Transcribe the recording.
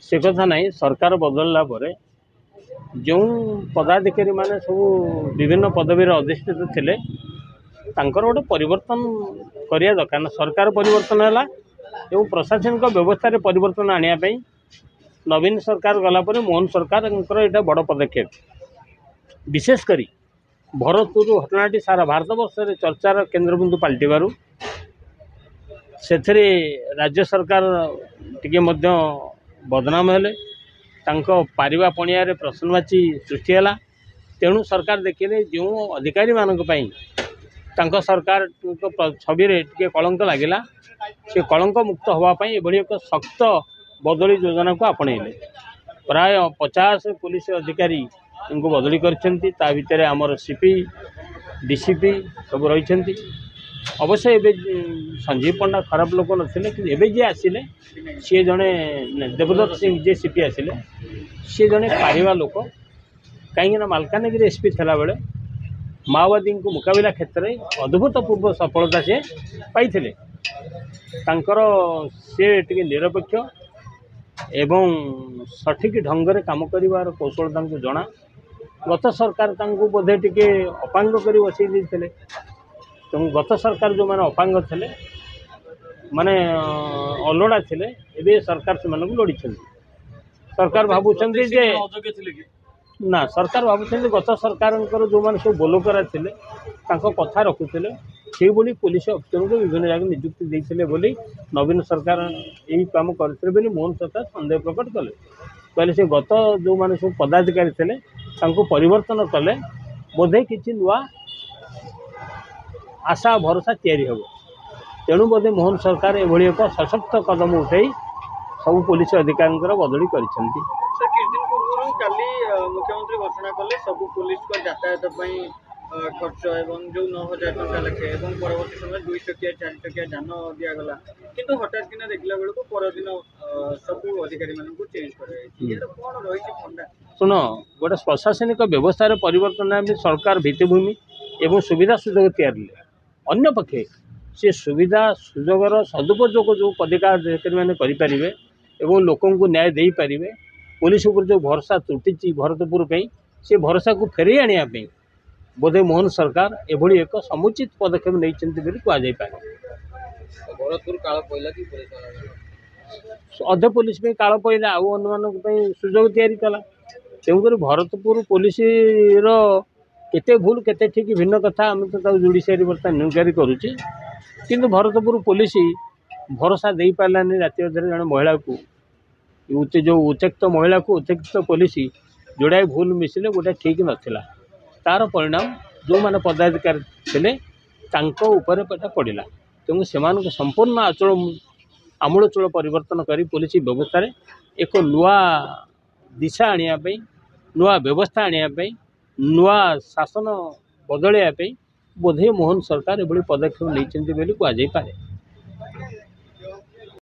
से कथा नहीं। सरकार बदलला परे जो पदाधिकारी माने सब विभिन्न पदवी अधिष्ठित थिले तांकर गोटे परिवर्तन करिया दरकार। सरकार परिवर्तन है एवं प्रशासनिक व्यवस्था परिवर्तन आने नवीन सरकार गला पर मोहन सरकार यहाँ बड़ पदक्षेप। विशेषकर भरतपुर घटनाटी सारा भारत वर्ष में चर्चार केन्द्रबिंदु पलटिबारु से राज्य सरकार टिके बदनाम हेले पारिबा पणिया प्रश्नवाची सृष्टि है। तेणु सरकार देखिले जो अधिकारी मानक सरकार छवि टे कलंक लगिला से कलंक मुक्त होगापाई एक शक्त बदली योजना को आपणेले। प्राय 50 पुलिस अधिकारी इनको बदली कर आमर सीपी डीसीपी सब रही। अवश्य एवं संजीव पंडा खराब लोक नथिले कि एबे जे आसिले सी जड़े देवदत्त सिंह जे सीपी आसिले सी जड़े पारिबा लोक कहीं मालकानगिरी एसपी थिला बेले माओवादी को मुकाबला क्षेत्र में अद्भुतपूर्व सफलता से पाई। सी टे निरपेक्ष एवं सठिक ढंग से काम कर कौशल जना। गत सरकार बोधे टे अपांग कर बसई देते। तेणु गत सरकार जो मैंने अपांग थे माने अलड़ा थे ए सरकार से लड़ी। सरकार भावुं जे ना सरकार भावुं गत सरकार जो मैंने सब बोलोकरा थे कथा रखुले से पुलिस अफिसर को विभिन्न जगह नियुक्ति देते बोली नवीन सरकार यही काम करते मोहन सरकार सन्देह प्रकट कले। कहले से गत जो मैंने सब पदाधिकारी थे परिवर्तन कले बोधे किसी नुआ आशा भरोसा तैयारी हम। तेणु बोधे मोहन सरकार एभली एक सशक्त कदम उठे सब पुलिस अधिकारी बदली कर। मुख्यमंत्री घोषणा कले सब पुलिस को यातायात खर्च एवं जो 9,000 टका लेखे परवर्ती समय 2 चकिया 4 चकिया जान दिगला किंतु हठात कि देखला बेलू परदिन सब अधिकारी मान चेंज कर। शुण गोटे प्रशासनिक व्यवस्था परिवर्तन सरकार भित्तिभूमि एवं सुविधा सुजोग तैयारी अन्य पक्षे से सुविधा सुजोगर सदुपयोग जो पदाधिकारी मैंने करें एवं लोकों को न्याय दे पारे पुलिस उपर जो भरोसा त्रुटि भरतपुर से भरोसा को फेरई आने बोधे मोहन सरकार एभली एक समुचित पदक्षेप नहीं कहुई पारे। भरतपुर काल पहला कि अधे पुलिस काल पहला आउ अन्य सुजोग तैयारी कला। तेणुक भरतपुर पुलिस केते भूल केते ठीक भिन्न कथा आम तो जुडिशियरी बर्तमान इनक्वारी करुचे किंतु भरतपुर पुलिस भरोसा दे पारानी राति अधर जड़े महिला को जो उच्चक्त महिला को उच्चक्त पुलिस जोड़ाए भूल मिसिले गोटे ठीक नाला तार परिणाम जो मैंने पदाधिकारी थे पड़ा। तेणु से संपूर्ण आमूलचूल परिवर्तन कर पुलिस व्यवस्था एक नुआ दिशा आने नुआ व्यवस्था आने नुआ शासन बदलवाई बोधे मोहन सरकार एभली पदक्षेप नहीं कहुई पारे।